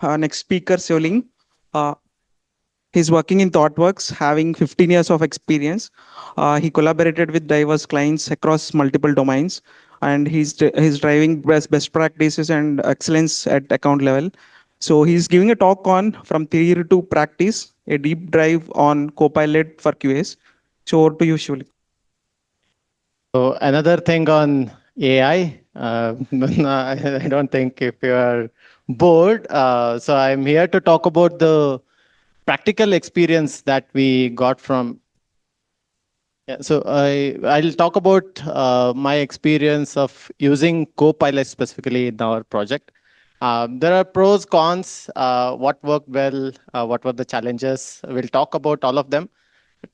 Next speaker, Shivaling. Uh, he's working in Thoughtworks, having 15 years of experience. He collaborated with diverse clients across multiple domains, and he's driving best practices and excellence at account level. So he's giving a talk on from theory to practice, a deep dive on Copilot for QAs. So over to you, Shivaling. So another thing on AI, I don't think if you are bored. So I'm here to talk about the practical experience that we got from. Yeah, so I'll talk about my experience of using Copilot specifically in our project. There are pros, cons, what worked well, what were the challenges. We'll talk about all of them.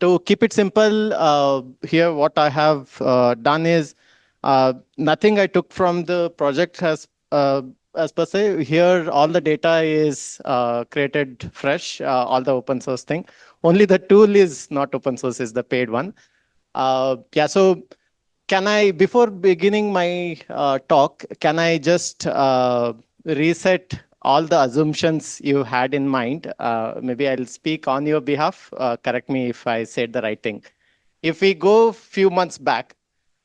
To keep it simple, here what I have done is nothing I took from the project has as per se. Here all the data is created fresh, all the open source thing. Only the tool is not open source, is the paid one. Yeah, so can I, before beginning my talk, can I just reset all the assumptions you had in mind? Maybe I'll speak on your behalf. Correct me if I said the right thing. If we go few months back,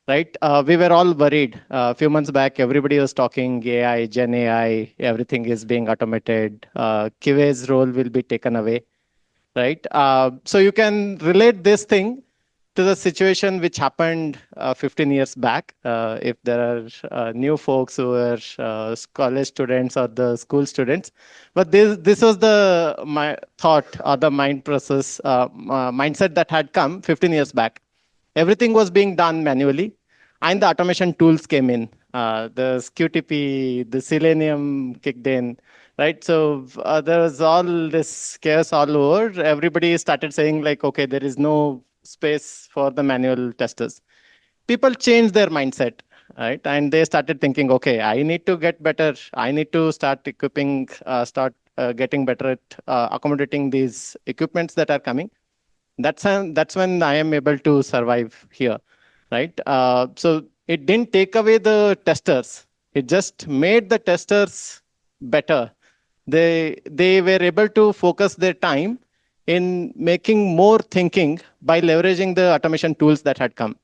right, we were all worried. A few months back, everybody was talking AI, Gen AI, everything is being automated. QA's role will be taken away, right? So you can relate this thing to the situation which happened 15 years back. If there are new folks who are college students or the school students, but this was the my thought or the mind process mindset that had come 15 years back. Everything was being done manually, and the automation tools came in. The QTP, the Selenium kicked in, right? So there was all this chaos all over. Everybody started saying like, okay, there is no space for the manual testers. People changed their mindset, right? And they started thinking, okay, I need to get better. I need to start equipping, start getting better at accommodating these equipments that are coming. That's when I am able to survive here, right? So it didn't take away the testers. It just made the testers better. They were able to focus their time in making more thinking by leveraging the automation tools that had come.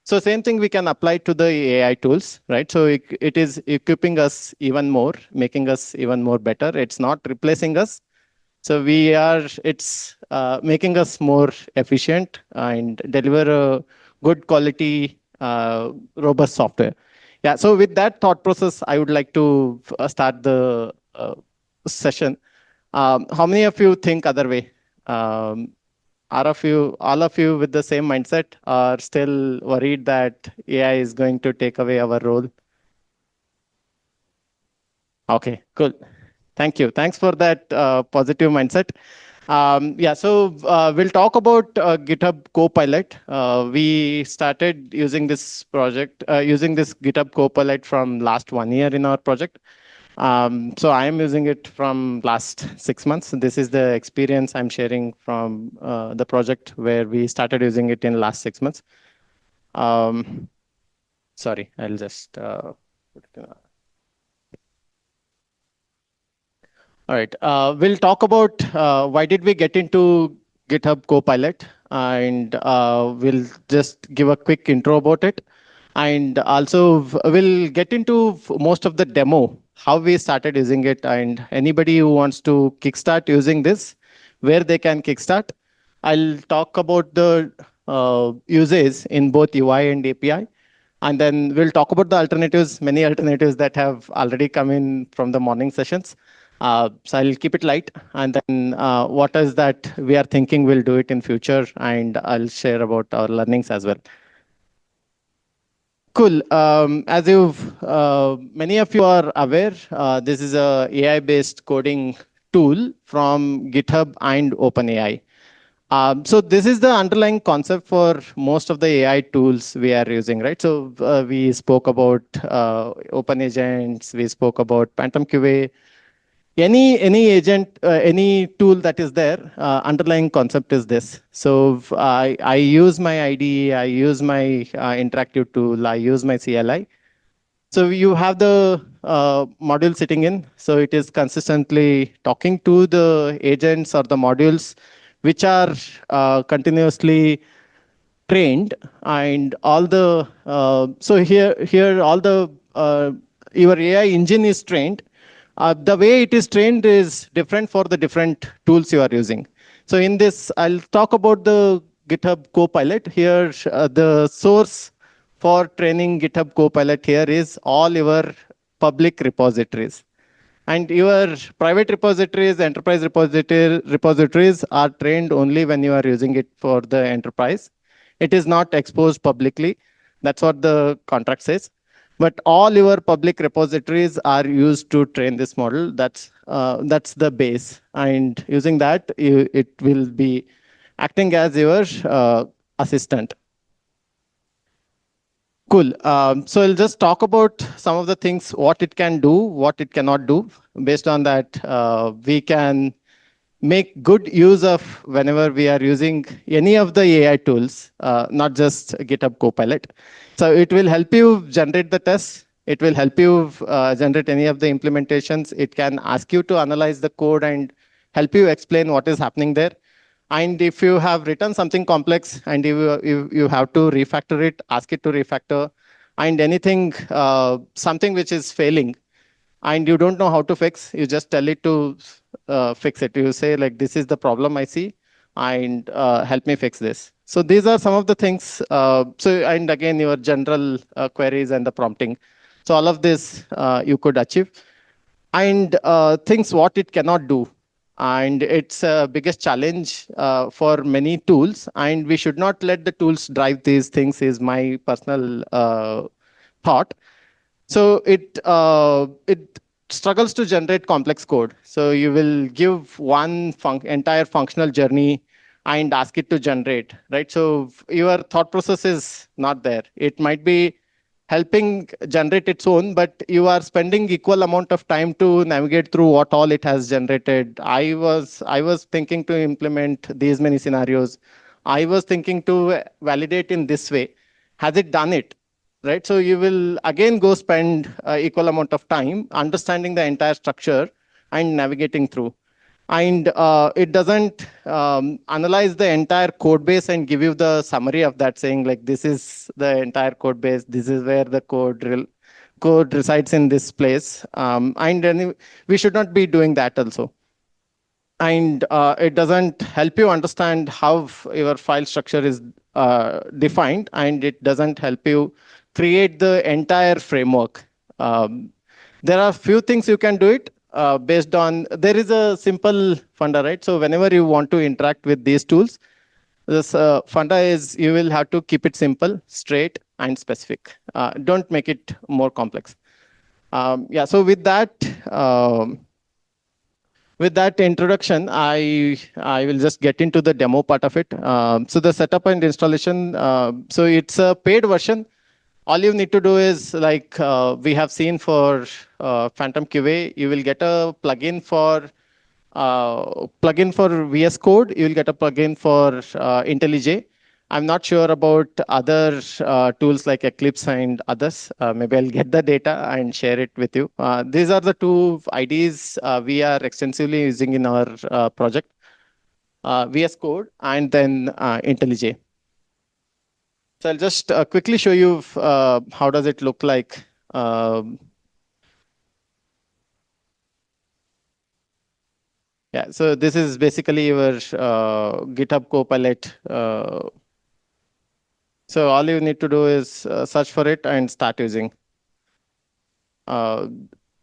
So same thing we can apply to the AI tools, right? So it is equipping us even more, making us even more better. It's not replacing us. So it's making us more efficient and deliver a good quality, robust software. Yeah. So with that thought process, I would like to start the session. How many of you think other way? Um, all of you with the same mindset are still worried that AI is going to take away our role? Okay, cool. Thank you. Thanks for that positive mindset. Yeah, so we'll talk about GitHub Copilot. We started using this project, using this GitHub Copilot from last 1 year in our project. So I am using it from last 6 months. This is the experience I'm sharing from the project where we started using it in last 6 months. Sorry, I'll just put it in. All right. We'll talk about why did we get into GitHub Copilot, and we'll just give a quick intro about it. And also, we'll get into most of the demo, how we started using it, and anybody who wants to kickstart using this, where they can kickstart. I'll talk about the uses in both UI and API. And then we'll talk about the alternatives, many alternatives that have already come in from the morning sessions. So I'll keep it light, and then what is that we are thinking we'll do it in future, and I'll share about our learnings as well. Cool. As many of you are aware, this is a AI-based coding tool from GitHub and OpenAI. So this is the underlying concept for most of the AI tools we are using, right? So we spoke about open agents, we spoke about Phantom QA. Any agent, any tool that is there, underlying concept is this. So I use my IDE, I use my interactive tool, I use my CLI. So you have the module sitting in. So it is consistently talking to the agents or the modules which are continuously trained, and all the so here all the your AI engine is trained. The way it is trained is different for the different tools you are using. So in this, I'll talk about the GitHub Copilot. Here, the source for training GitHub Copilot here is all your public repositories. And your private repositories, enterprise repositories are trained only when you are using it for the enterprise. It is not exposed publicly. That's what the contract says. But all your public repositories are used to train this model. That's the base. And using that, it will be acting as your assistant. Cool. So I'll just talk about some of the things, what it can do, what it cannot do. Based on that, we can make good use of whenever we are using any of the AI tools, not just GitHub Copilot. So it will help you generate the tests. It will help you generate any of the implementations. It can ask you to analyze the code and help you explain what is happening there. And if you have written something complex and you have to refactor it, ask it to refactor. And anything, something which is failing, and you don't know how to fix, you just tell it to fix it. You say, like, this is the problem I see, and help me fix this. So these are some of the things. And again, your general queries and the prompting. So all of this you could achieve. And things what it cannot do. And it's biggest challenge for many tools. And we should not let the tools drive these things, is my personal thought. So it struggles to generate complex code. So you will give one entire functional journey and ask it to generate, right? So your thought process is not there. It might be helping generate its own, but you are spending equal amount of time to navigate through what all it has generated. I was thinking to implement these many scenarios. I was thinking to validate in this way. Has it done it? Right? So you will again go spend equal amount of time understanding the entire structure and navigating through. And it doesn't analyze the entire code base and give you the summary of that, saying, like, this is the entire code base, this is where the code resides in this place. And then we should not be doing that also. And it doesn't help you understand how your file structure is defined, and it doesn't help you create the entire framework. There are few things you can do it based on, there is a simple funda, right? So whenever you want to interact with these tools, this funda is, you will have to keep it simple, straight, and specific. Don't make it more complex. Yeah, so with that introduction, I will just get into the demo part of it. So the setup and installation, so it's a paid version. All you need to do is, like we have seen for Phantom QA, you will get a plugin for VS Code. You will get a plugin for IntelliJ. I'm not sure about other tools like Eclipse and others. Maybe I'll get the data and share it with you. These are the two IDs we are extensively using in our project, VS Code and then IntelliJ. So I'll just quickly show you how does it look like. Yeah, so this is basically your GitHub Copilot. So all you need to do is search for it and start using. So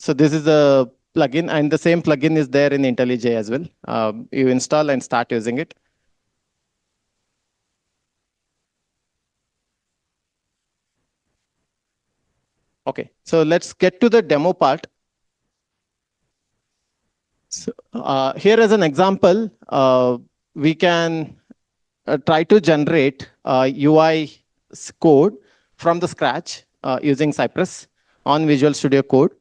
this is a plugin, and the same plugin is there in IntelliJ as well. You install and start using it. Okay, so let's get to the demo part. So, here as an example, we can try to generate UI code from the scratch using Cypress on Visual Studio Code.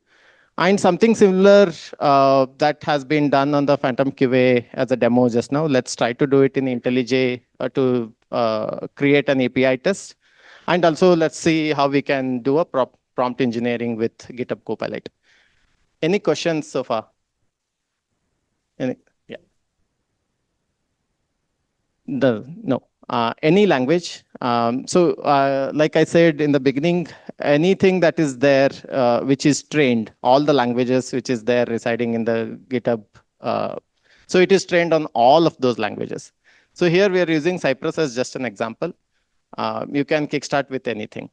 And something similar that has been done on the Phantom QA as a demo just now. Let's try to do it in IntelliJ to create an API test. And also, let's see how we can do a prompt engineering with GitHub Copilot. Any questions so far? Any? Yeah. No. Any language. Like I said in the beginning, anything that is there, which is trained, all the languages which is there residing in the GitHub. Uh, so it is trained on all of those languages. So here we are using Cypress as just an example. You can kickstart with anything.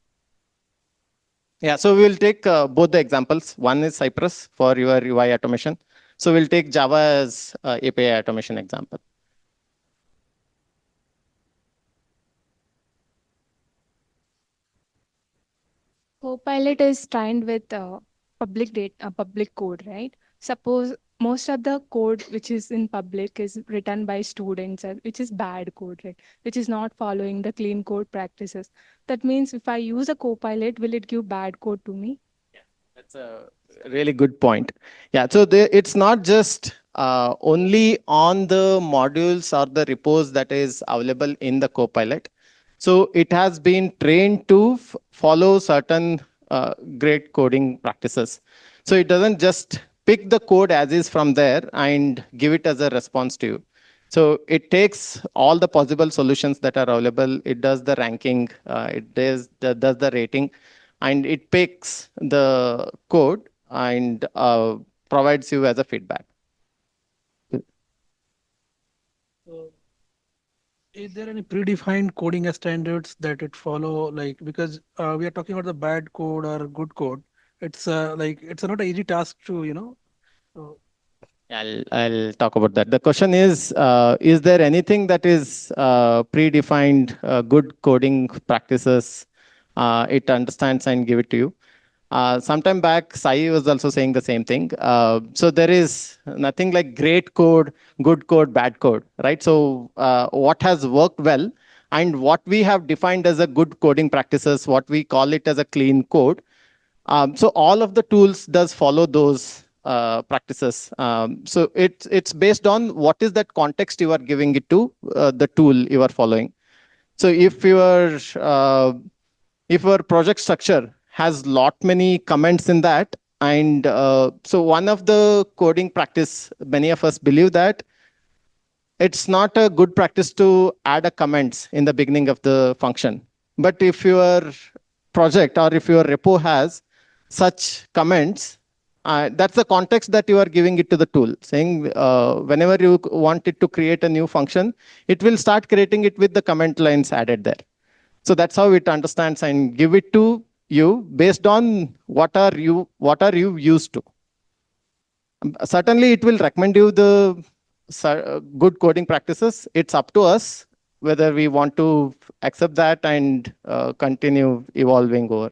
Yeah, so we'll take both the examples. One is Cypress for your UI automation. So we'll take Java as API automation example. Copilot is trained with public data, public code, right? Suppose most of the code which is in public is written by students, which is bad code, right? Which is not following the clean code practices. That means if I use a Copilot, will it give bad code to me? That's a really good point. Yeah, so it's not just only on the modules or the repos that is available in the Copilot. So it has been trained to follow certain great coding practices. So it doesn't just pick the code as is from there and give it as a response to you. So it takes all the possible solutions that are available. It does the ranking, does the rating, and it picks the code and provides you as a feedback. So, is there any predefined coding standards that it follow? Like, because we are talking about the bad code or good code, it's like it's not an easy task to, So, I'll talk about that. The question is there anything that is predefined good coding practices? It understands and give it to you. Sometime back, Sai was also saying the same thing. So there is nothing like great code, good code, bad code, right? So what has worked well and what we have defined as a good coding practices, what we call it as a clean code. So all of the tools does follow those practices. So it's based on what is that context you are giving it to the tool you are following. So if your project structure has lot many comments in that, and so one of the coding practice, many of us believe that it's not a good practice to add a comments in the beginning of the function. But if your project or if your repo has such comments, that's the context that you are giving it to the tool, saying whenever you want it to create a new function, it will start creating it with the comment lines added there. So that's how it understands and give it to you based on what are you used to. Certainly, it will recommend you the good coding practices. It's up to us whether we want to accept that and continue evolving over.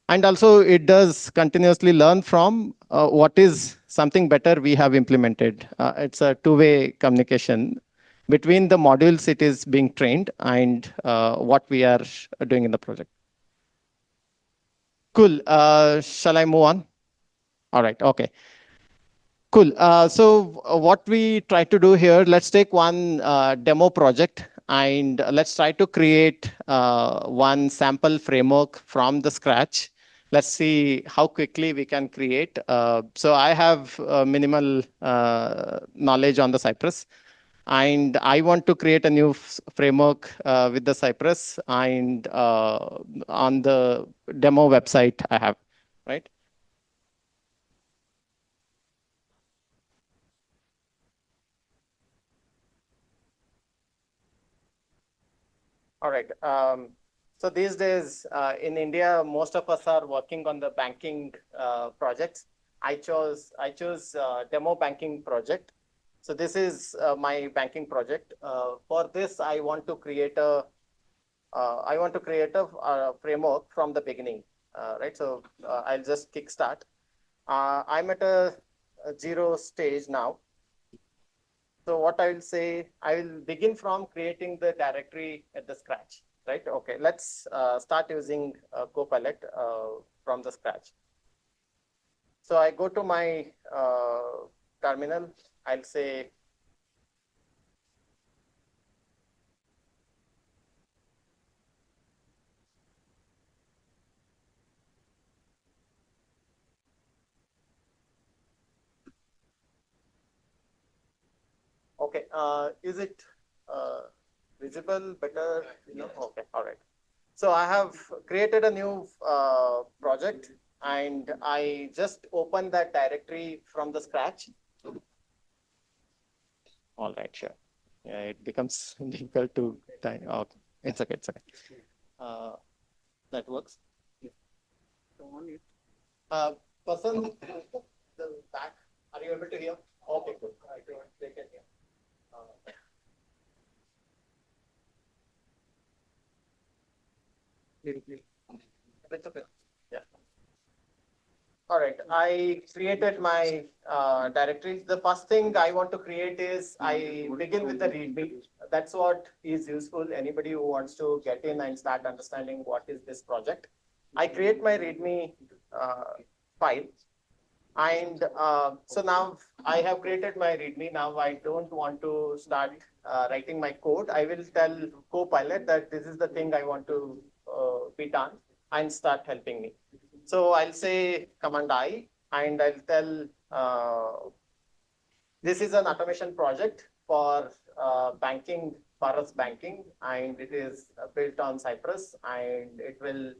And also, it does continuously learn from what is something better we have implemented. It's a two-way communication between the modules it is being trained and what we are doing in the project. Cool. Shall I move on? All right. Okay. Cool. So what we try to do here, let's take one demo project and let's try to create one sample framework from the scratch. Let's see how quickly we can create. So I have minimal knowledge on the Cypress, and I want to create a new framework with the Cypress and on the demo website I have, right? All right. So these days in India, most of us are working on the banking projects. I chose demo banking project. So this is my banking project. For this, I want to create a framework from the beginning, right? So I'll just kickstart. I'm at a zero stage now. So what I will say, I will begin from creating the directory at the scratch, right? Okay, let's start using Copilot from the scratch. So I go to my terminal. I'll say, Okay. Is it visible better? No? Okay. All right. So I have created a new project and I just opened that directory from the scratch. All right, sure. Yeah, it becomes difficult to time. Okay, it's okay. It's okay. That works. Person, the back. Are you able to hear? Okay, good. They can hear. It's okay. Yeah. All right. I created my directories. The first thing I want to create is I begin with the README. That's what is useful. Anybody who wants to get in and start understanding what is this project. I create my README file. And so now I have created my README. Now I don't want to start writing my code. I will tell CoPilot that this is the thing I want to be done and start helping me. So I'll say command I and I'll tell this is an automation project for banking, for us banking, and it is built on Cypress and it will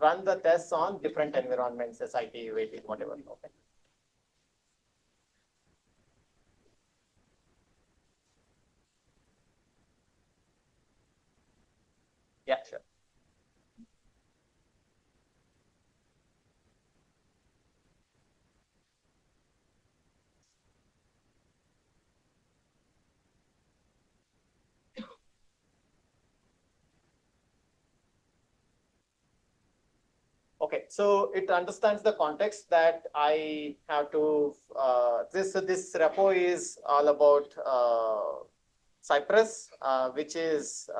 run the tests on different environments, SIT, UAT, whatever. Okay. Yeah, sure. Okay, so it understands the context that I have to, this repo is all about Cypress, which has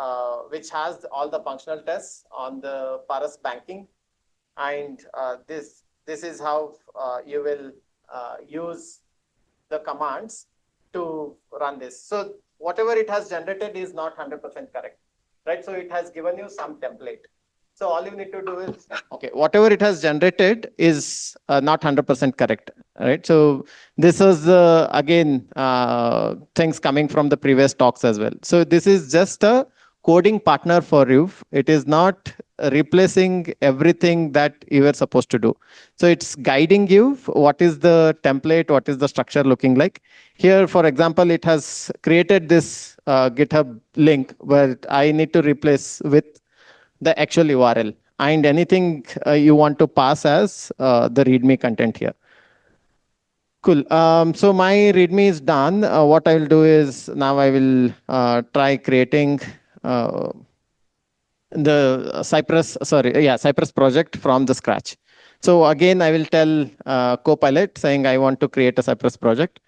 all the functional tests on the Paras banking. And this is how you will use the commands to run this. So whatever it has generated is not 100% correct, right? So it has given you some template. So all you need to do is, okay, whatever it has generated is not 100% correct, right? So this is again things coming from the previous talks as well. So this is just a coding partner for you. It is not replacing everything that you were supposed to do. So it's guiding you what is the template, what is the structure looking like. Here, for example, it has created this GitHub link where I need to replace with the actual URL and anything you want to pass as the README content here. Cool. So my README is done. What I will do is now I will try creating the Cypress project from the scratch. So again, I will tell CoPilot saying I want to create a Cypress project.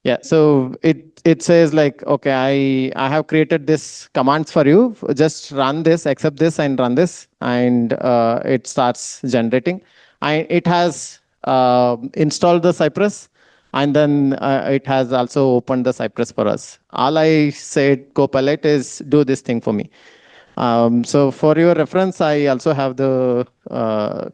Yeah, so it says like, okay, I have created this commands for you. Just run this, accept this, and run this, and it starts generating. And it has installed the Cypress, and then it has also opened the Cypress for us. All I said, Copilot, is do this thing for me. So for your reference, I also have the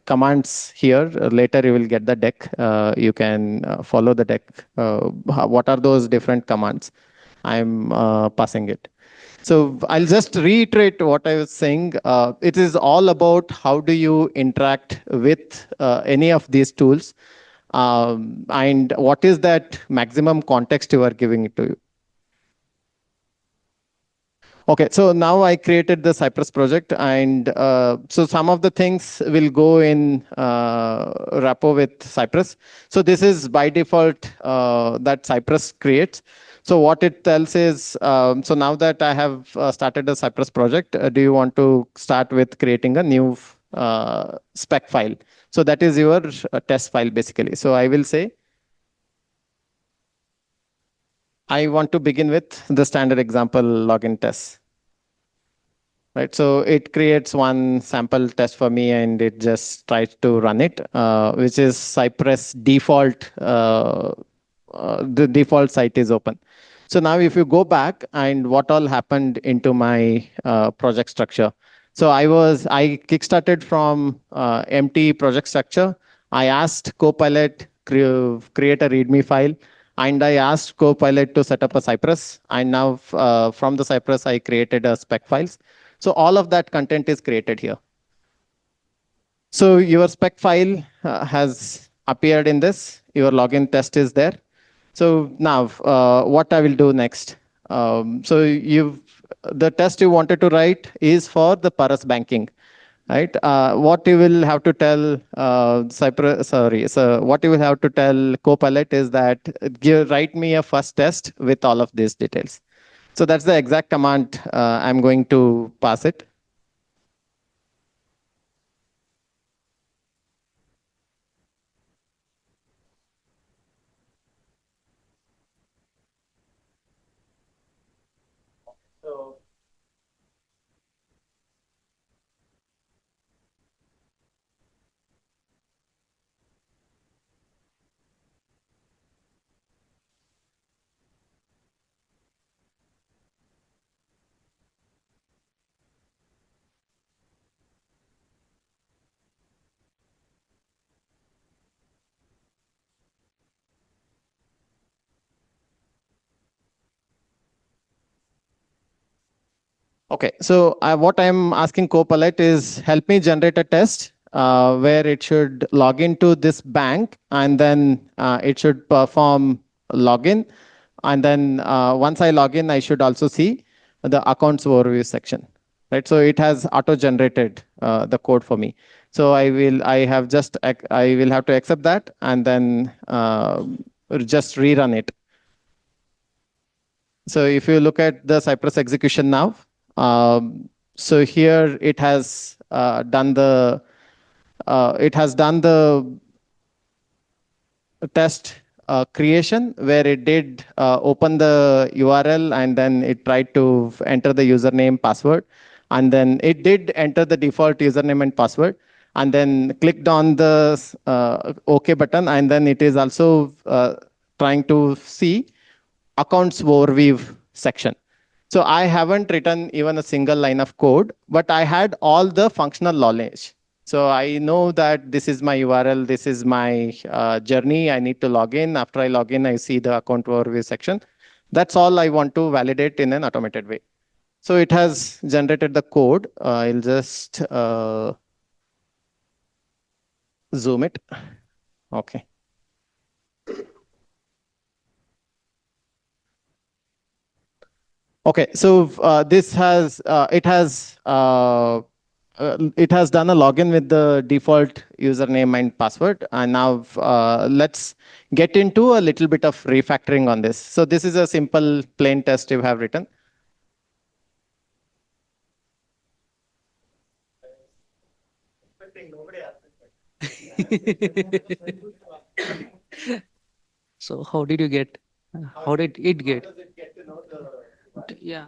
commands here. Later, you will get the deck. You can follow the deck. What are those different commands? I'm passing it. So I'll just reiterate what I was saying. It is all about how do you interact with any of these tools, and what is that maximum context you are giving it to you. Okay, so now I created the Cypress project, and so some of the things will go in Repo with Cypress. So this is by default that Cypress creates. So what it tells is, so now that I have started a Cypress project, do you want to start with creating a new spec file? So that is your test file basically. So I will say, I want to begin with the standard example login test. Right, so it creates one sample test for me and it just tries to run it, which is Cypress default. The default site is open. So now if you go back and what all happened into my project structure. So I kickstarted from empty project structure. I asked Copilot create a README file, and I asked Copilot to set up a Cypress. And now from the Cypress, I created a spec files. So all of that content is created here. So your spec file has appeared in this. Your login test is there. So now, what I will do next? So the test you wanted to write is for the Paras banking, right? What you will have to tell Cypress, sorry, so what you will have to tell Copilot is that write me a first test with all of these details. So that's the exact command I'm going to pass it. So okay, so what I'm asking Copilot is help me generate a test where it should log into this bank and then it should perform login. And then once I log in, I should also see the accounts overview section, right? So it has auto-generated the code for me. So I will have to accept that and then just rerun it. So if you look at the Cypress execution now, so here it has done the test creation where it did open the URL and then it tried to enter the username password, and then it did enter the default username and password, and then clicked on the OK button, and then it is also trying to see accounts overview section. So I haven't written even a single line of code, but I had all the functional knowledge. So I know that this is my URL, this is my journey. I need to log in. After I log in, I see the account overview section. That's all I want to validate in an automated way. So it has generated the code. I'll just zoom it. Okay. Okay, so this has it has done a login with the default username and password. And now let's get into a little bit of refactoring on this. So this is a simple plain test you have written. So how did you get? How did it get? Yeah.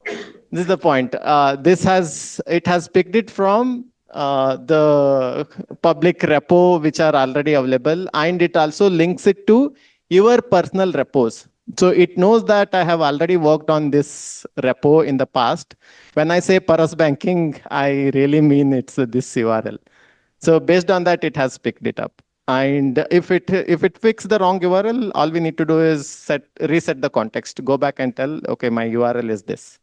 This is the point. It has picked it from the public repo which are already available, and it also links it to your personal repos. So it knows that I have already worked on this repo in the past. When I say Paras banking, I really mean it's this URL. So based on that, it has picked it up. And if it picks the wrong URL, all we need to do is reset the context, go back and tell, okay, my URL is this.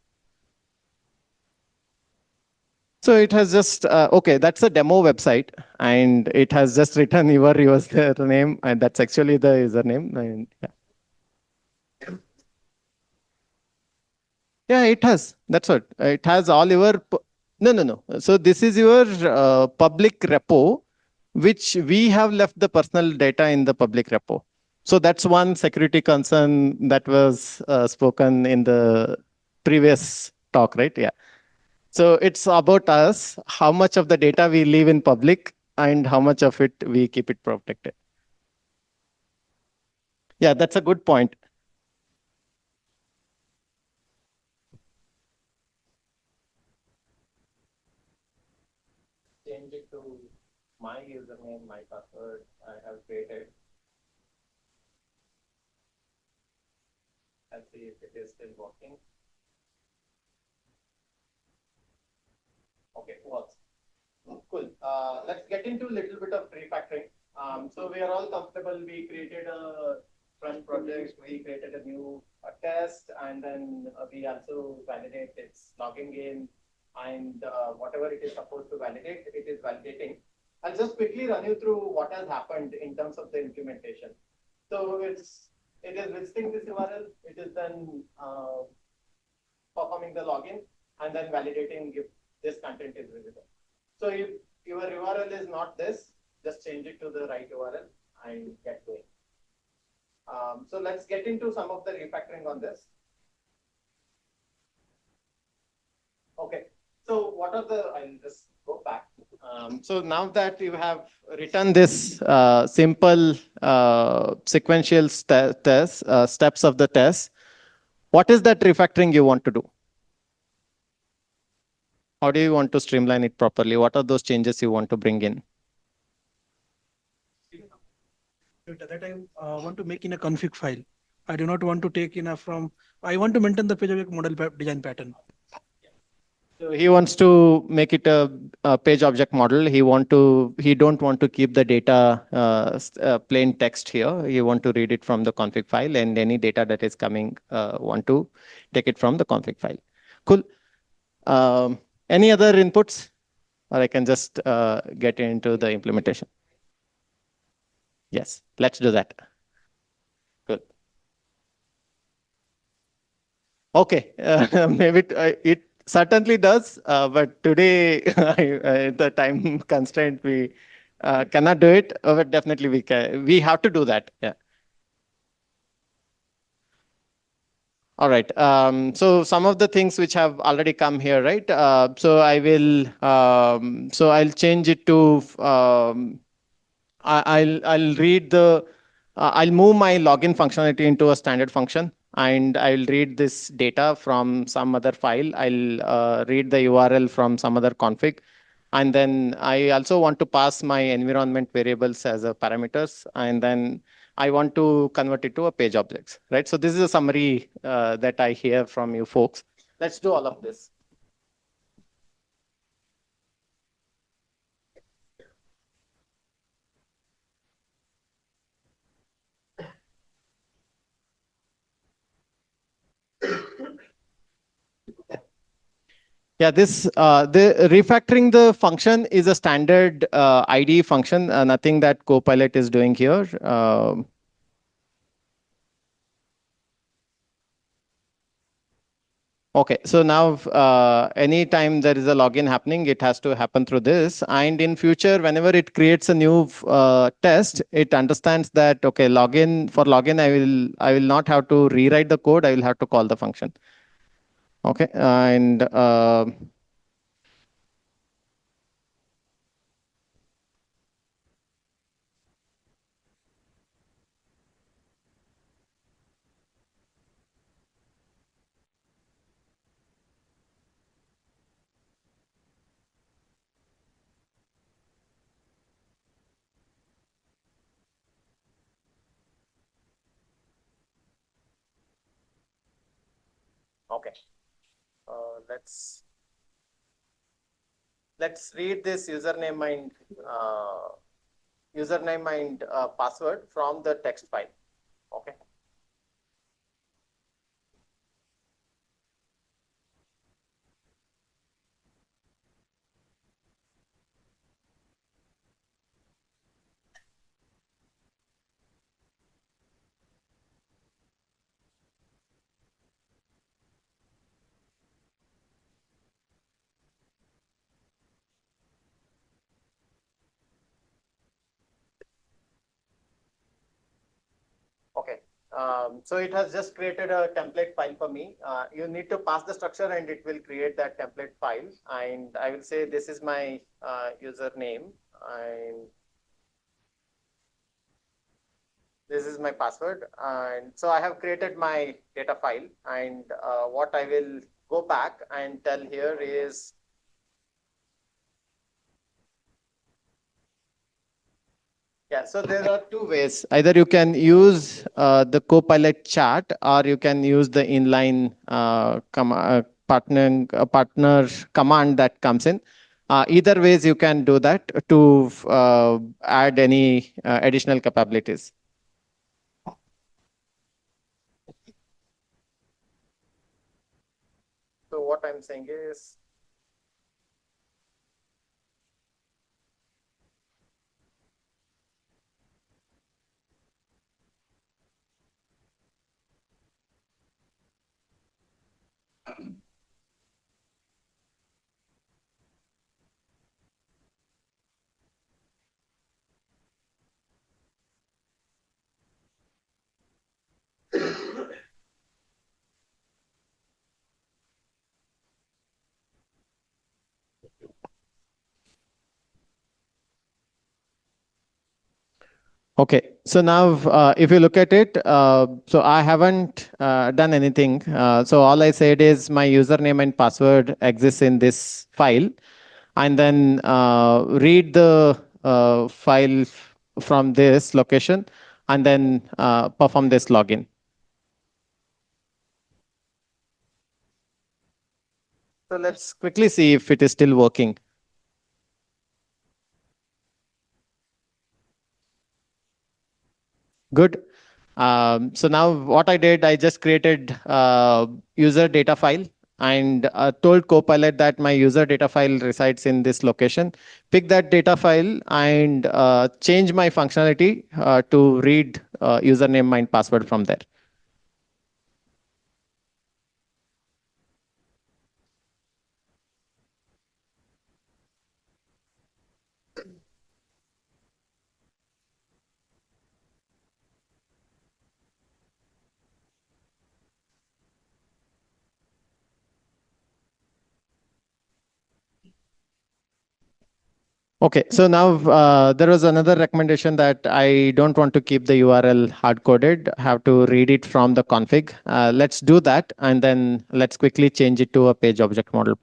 So it has just, okay, that's a demo website, and it has just written your username, and that's actually the username. And yeah, it has. That's what. It has all your, no, no, no. So this is your public repo, which we have left the personal data in the public repo. So that's one security concern that was spoken in the previous talk, right? Yeah. So it's about us, how much of the data we leave in public and how much of it we keep it protected. Yeah, that's a good point. Change it to my username, my password I have created. Let's see if it is still working. Okay, works. Cool. Let's get into a little bit of refactoring. So we are all comfortable. We created a front project. We created a new test, and then we also validate its logging in, and whatever it is supposed to validate, it is validating. I'll just quickly run you through what has happened in terms of the implementation. So it is visiting this URL. It is then performing the login and then validating if this content is visible. So if your URL is not this, just change it to the right URL and get going. So let's get into some of the refactoring on this. Okay. So what are the, I'll just go back. So now that you have written this simple sequential steps of the test, what is that refactoring you want to do? How do you want to streamline it properly? What are those changes you want to bring in? At that time, I want to make in a config file. I do not want to take in a from. I want to maintain the page object model design pattern. So he wants to make it a page object model. He don't want to keep the data plain text here. He want to read it from the config file, and any data that is coming want to take it from the config file. Cool. Any other inputs, or I can just get into the implementation? Yes, let's do that. Good. Okay, maybe it certainly does, but today the time constraint, we cannot do it, but definitely we can. We have to do that. Yeah. All right. So some of the things which have already come here, right? So I will. So I'll change it to. I'll read the. I'll move my login functionality into a standard function, and I'll read this data from some other file. I'll read the URL from some other config, and then I also want to pass my environment variables as a parameters, and then I want to convert it to a page objects, right? So this is a summary that I hear from you folks. Let's do all of this. Yeah, the refactoring the function is a standard IDE function, nothing that CoPilot is doing here. Okay, so now anytime there is a login happening, it has to happen through this. And in future, whenever it creates a new test, it understands that, okay, for login, I will not have to rewrite the code. I will have to call the function. Okay, and okay, let's read this username and password from the text file. Okay. Okay. So it has just created a template file for me. You need to pass the structure and it will create that template file. And I will say this is my username and this is my password. And so I have created my data file. And what I will go back and tell here is Yeah, so there are two ways. Either you can use the Copilot chat, or you can use the inline partner command that comes in. Either ways, you can do that to add any additional capabilities. So what I'm saying is, okay, so now if you look at it, so I haven't done anything. So all I said is my username and password exists in this file, and then read the file from this location, and then perform this login. So let's quickly see if it is still working. Good. So now what I did, I just created user data file and told Copilot that my user data file resides in this location. Pick that data file and change my functionality to read username and password from there. Okay, so now there was another recommendation that I don't want to keep the URL hard coded, have to read it from the config. Let's do that, and then let's quickly change it to a page object model.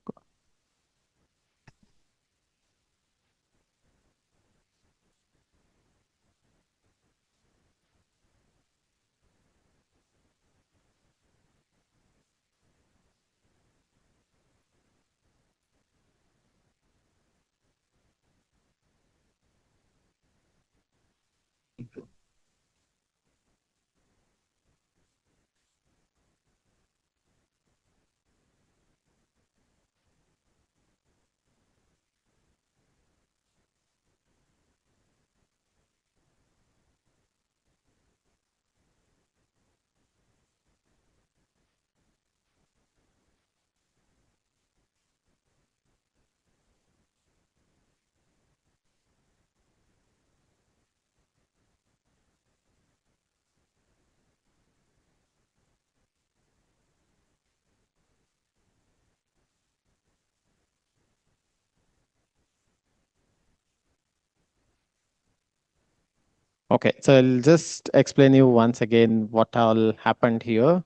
Okay, so I'll just explain you once again what all happened here.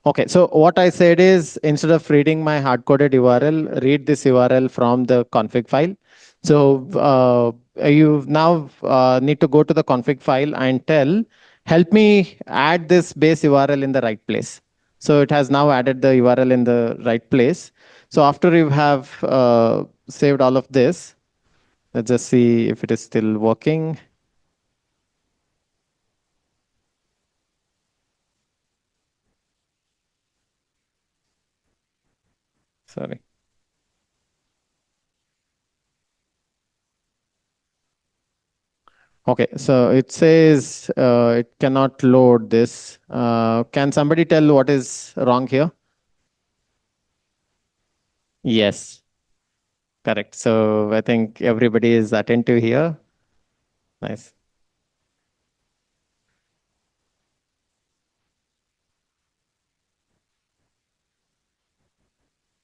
Okay, so what I said is instead of reading my hard-coded URL, read this URL from the config file. So you now need to go to the config file and tell, help me add this base URL in the right place. So it has now added the URL in the right place. So after you have saved all of this, let's just see if it is still working. Sorry. Okay, so it says it cannot load this. Can somebody tell what is wrong here? Yes, correct. So I think everybody is attentive here. Nice.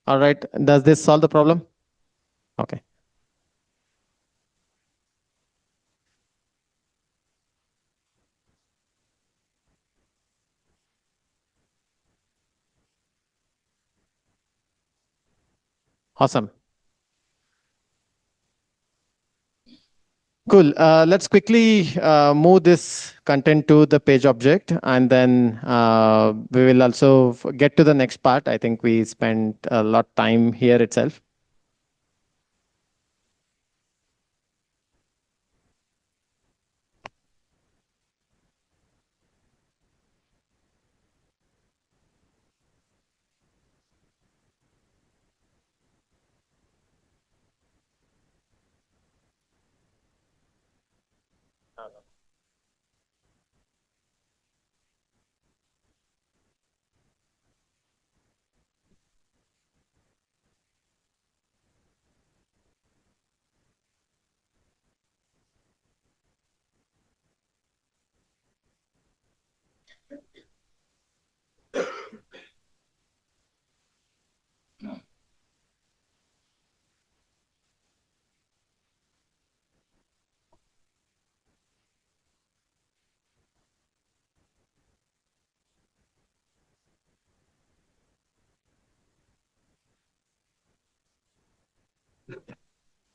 All right, does this solve the problem? Okay. Awesome. Cool. Let's quickly move this content to the page object, and then we will also get to the next part. I think we spent a lot time here itself.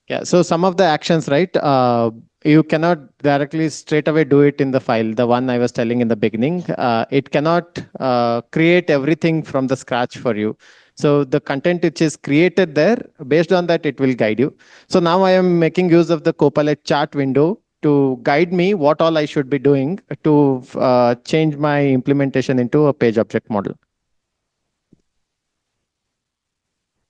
Yeah. So some of the actions, right? You cannot directly straight away do it in the file. The one I was telling in the beginning, it cannot create everything from the scratch for you. So the content which is created there, based on that, it will guide you. So now I am making use of the Copilot chat window to guide me what all I should be doing to change my implementation into a page object model.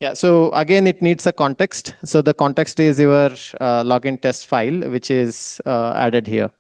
Yeah, so again, it needs a context. So the context is your login test file, which is added here.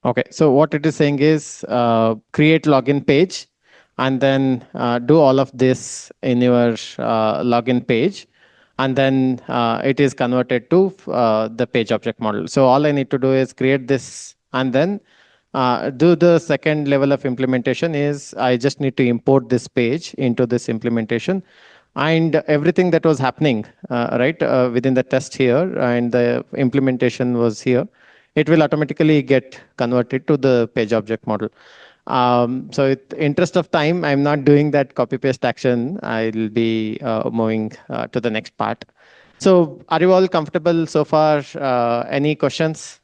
Okay, so what it is saying is create login page and then do all of this in your login page. And then it is converted to the page object model. So all I need to do is create this and then do the second level of implementation is I just need to import this page into this implementation and everything that was happening right within the test here and the implementation was here, it will automatically get converted to the page object model. So in interest of time, I'm not doing that copy paste action. I'll be moving to the next part. So are you all comfortable so far? Any questions?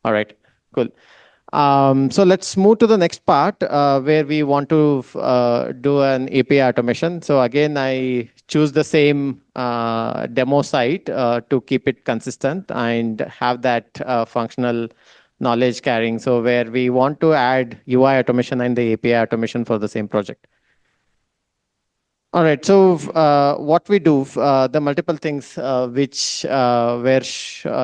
All right, cool. So let's move to the next part where we want to do an API automation. So again, I choose the same demo site to keep it consistent and have that functional knowledge carrying. So where we want to add UI automation and the API automation for the same project. All right. So what we do, the multiple things which were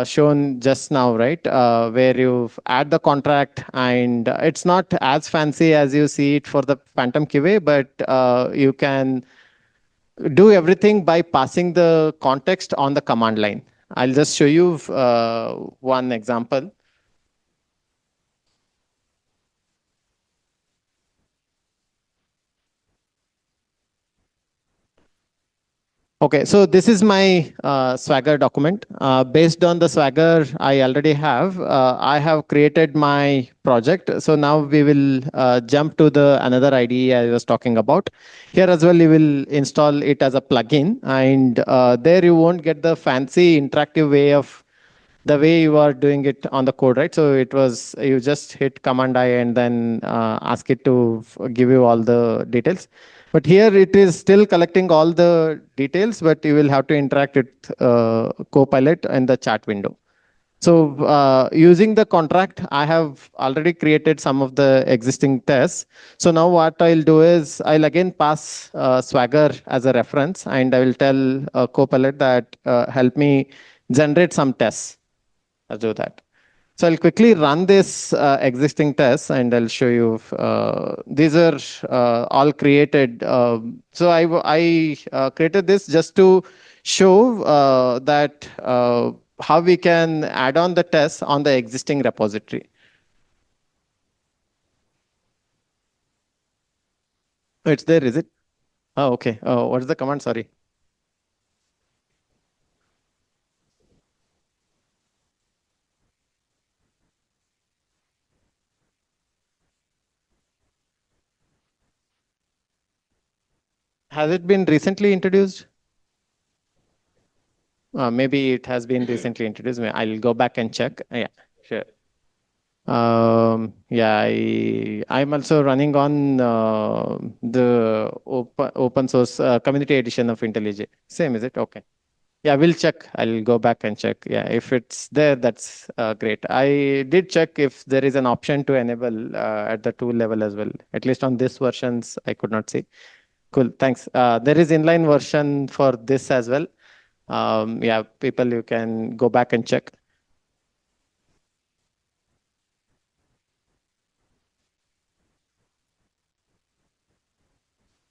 shown just now, right? Where you add the contract, and it's not as fancy as you see it for the Phantom QA, but you can do everything by passing the context on the command line. I'll just show you one example. Okay, so this is my Swagger document. Based on the Swagger I already have, I have created my project. So now we will jump to the another IDE I was talking about. Here as well, you will install it as a plugin, and there you won't get the fancy interactive way of the way you are doing it on the code, right? So it was you just hit Command I and then ask it to give you all the details. But here it is still collecting all the details, but you will have to interact with Copilot in the chat window. So using the contract, I have already created some of the existing tests. So now what I'll do is I'll again pass Swagger as a reference, and I will tell CoPilot that help me generate some tests. I'll do that. So I'll quickly run this existing test, and I'll show you. These are all created. So I created this just to show that how we can add on the tests on the existing repository. Oh, it's there, is it? Oh, okay. Oh, what is the command? Sorry. Has it been recently introduced? Maybe it has been recently introduced. I'll go back and check. Yeah, sure. Yeah, I'm also running on the open source community edition of IntelliJ. Same, is it? Okay. Yeah, we'll check. I'll go back and check. Yeah, if it's there, that's great. I did check if there is an option to enable at the tool level as well. At least on this versions, I could not see. Cool, thanks. There is inline version for this as well. Yeah, people, you can go back and check.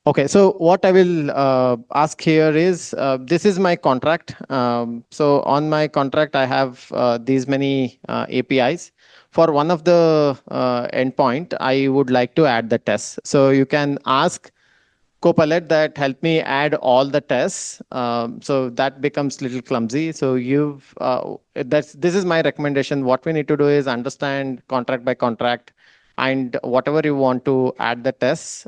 Okay, so what I will ask here is, this is my contract. So on my contract, I have these many APIs. For one of the endpoint, I would like to add the tests. So you can ask CoPilot that help me add all the tests. So that becomes a little clumsy. So this is my recommendation. What we need to do is understand contract by contract, and whatever you want to add the tests.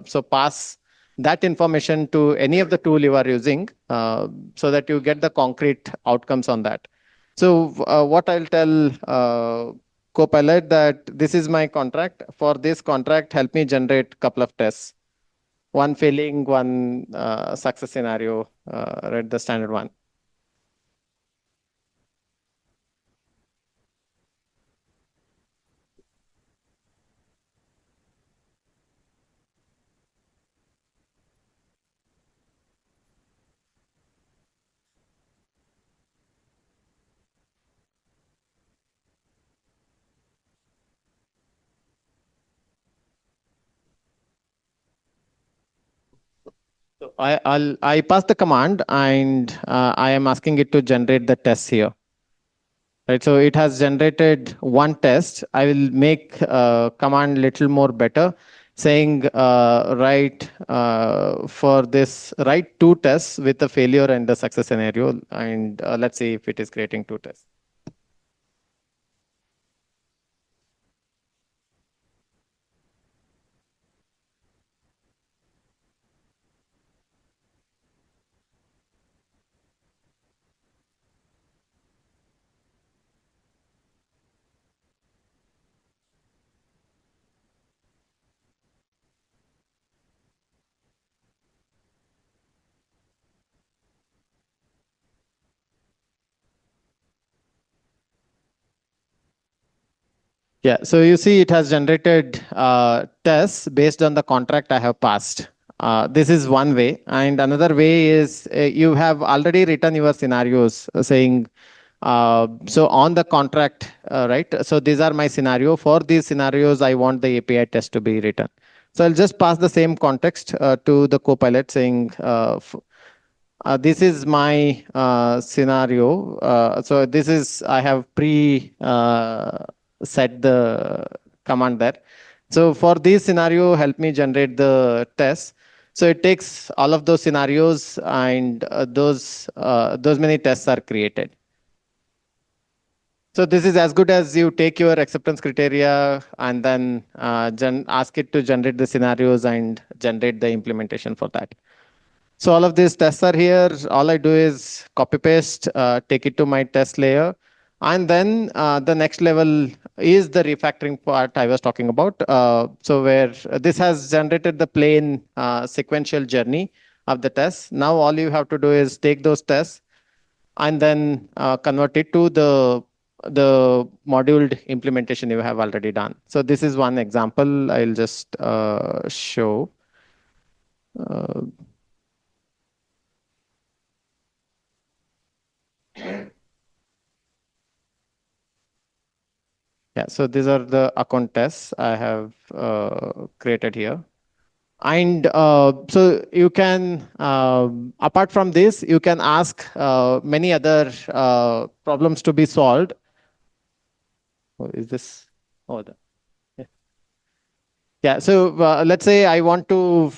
So pass that information to any of the tool you are using, so that you get the concrete outcomes on that. So what I'll tell CoPilot that this is my contract. For this contract, help me generate a couple of tests. One failing, one success scenario, right? The standard one. So I pass the command, and I am asking it to generate the tests here. Right, so it has generated one test. I will make command little more better, saying write for this, write two tests with a failure and a success scenario, and let's see if it is creating two tests. Yeah, so you see it has generated tests based on the contract I have passed. This is one way. And another way is you have already written your scenarios saying, so on the contract, right? So these are my scenario. For these scenarios, I want the API test to be written. So I'll just pass the same context to the CoPilot saying, this is my scenario. So this is, I have set the command there. So for this scenario, help me generate the test. So it takes all of those scenarios, and those many tests are created. So this is as good as you take your acceptance criteria and then ask it to generate the scenarios and generate the implementation for that. So all of these tests are here. All I do is copy paste, take it to my test layer. And then the next level is the refactoring part I was talking about. So where this has generated the plain sequential journey of the tests. Now all you have to do is take those tests and then convert it to the the moduled implementation you have already done. So this is one example I'll just show. Uh, yeah, so these are the account tests I have created here. And so you can, apart from this, you can ask many other problems to be solved. Oh, is this? Oh, yeah. Yeah. So let's say I want to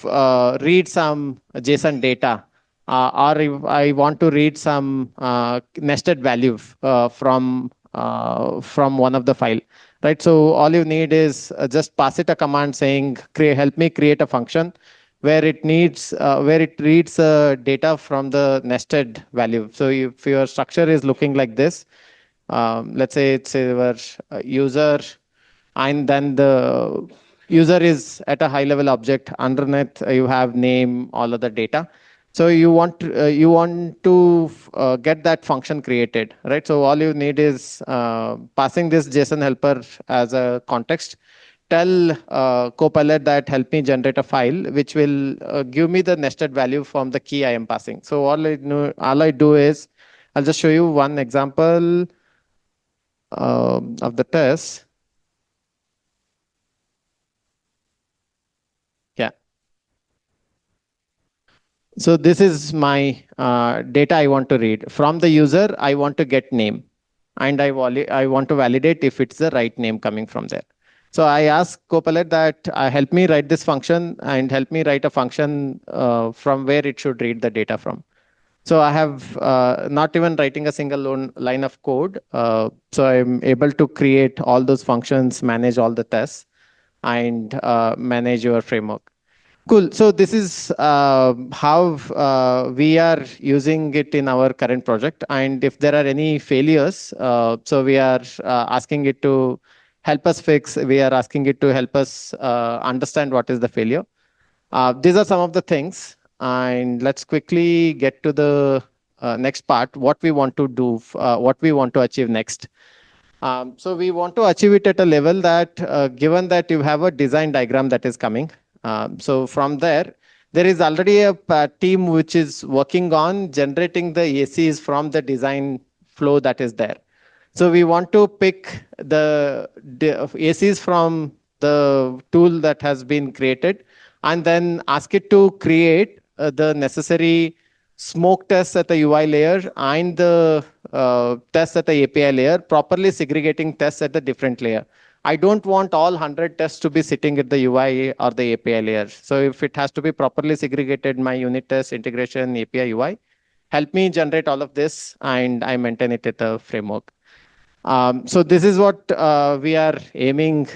read some JSON data, or if I want to read some nested value from one of the file, right? So all you need is just pass it a command saying, help me create a function where it needs where it reads data from the nested value. So if your structure is looking like this, let's say it's your user, and then the user is at a high level object. Underneath you have name, all of the data. So you want to get that function created, right? So all you need is passing this JSON helper as a context. Tell Copilot that help me generate a file which will give me the nested value from the key I am passing. So all I do is I'll just show you one example of the test. Yeah. So this is my data I want to read. From the user, I want to get name. And I want to validate if it's the right name coming from there. So I ask Copilot that help me write this function and help me write a function from where it should read the data from. So I have not even writing a single line of code. So I'm able to create all those functions, manage all the tests, and manage your framework. Cool. So this is how we are using it in our current project. And if there are any failures, so we are asking it to help us fix. We are asking it to help us understand what is the failure. These are some of the things. And let's quickly get to the next part, what we want to do, what we want to achieve next. So we want to achieve it at a level that, given that you have a design diagram that is coming, so from there, there is already a team which is working on generating the ACs from the design flow that is there. So we want to pick the ACs from the tool that has been created and then ask it to create the necessary smoke tests at the UI layer and the tests at the API layer, properly segregating tests at the different layer. I don't want all 100 tests to be sitting at the UI or the API layer. So if it has to be properly segregated, my unit test, integration, API, UI, help me generate all of this and I maintain it at the framework. So this is what we are aiming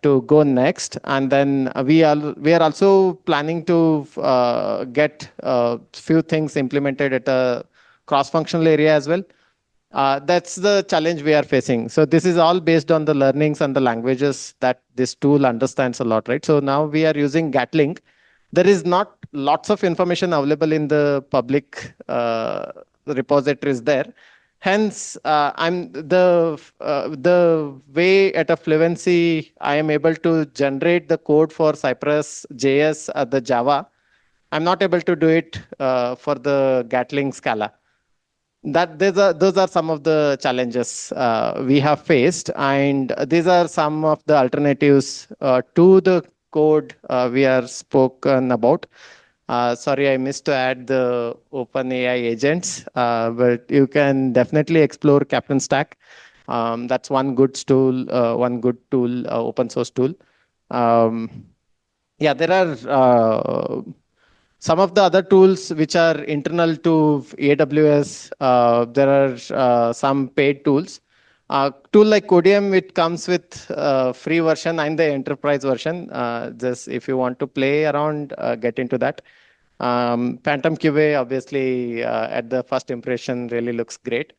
to go next, and then we are also planning to get a few things implemented at a cross-functional area as well. That's the challenge we are facing. So this is all based on the learnings and the languages that this tool understands a lot, right? So now we are using Gatling. There is not lots of information available in the public repositories there. Hence, the way at a fluency I am able to generate the code for Cypress, JS, the Java. I'm not able to do it for the Gatling Scala. Those are some of the challenges we have faced, and these are some of the alternatives to the code we are spoken about. Sorry, I missed to add the OpenAI agents, but you can definitely explore Captain Stack. That's one good tool, open source tool. Yeah, there are some of the other tools which are internal to AWS. There are some paid tools. Tool like Codium, it comes with free version and the enterprise version. Just if you want to play around, get into that. Phantom QA, obviously, at the first impression, really looks great.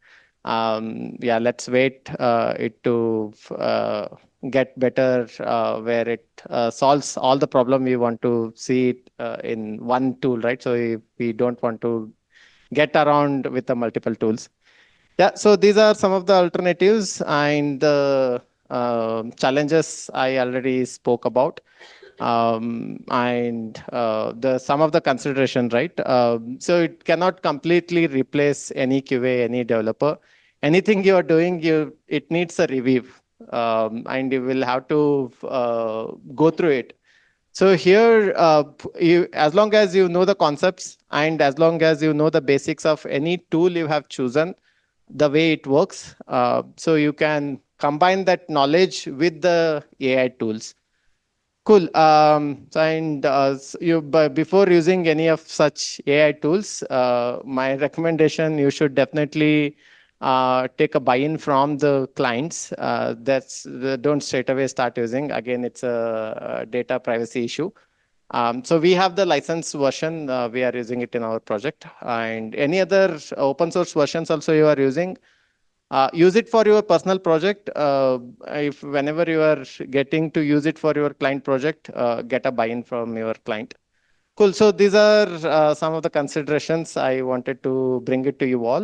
Yeah, let's wait it to get better, where it solves all the problem we want to see it in one tool, right? So we don't want to get around with the multiple tools. Yeah, so these are some of the alternatives and the challenges I already spoke about. And the some of the consideration, right? So it cannot completely replace any QA, any developer. Anything you are doing, it needs a review, and you will have to go through it. So here, as long as you know the concepts and as long as you know the basics of any tool you have chosen, the way it works, so you can combine that knowledge with the AI tools. Cool. And before using any of such AI tools, my recommendation, you should definitely take a buy-in from the clients. Don't straight away start using. Again, it's a data privacy issue. So we have the license version. We are using it in our project, and any other open source versions also you are using. Use it for your personal project. If whenever you are getting to use it for your client project, get a buy-in from your client. Cool. So these are some of the considerations I wanted to bring it to you all.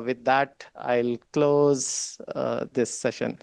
With that, I'll close this session.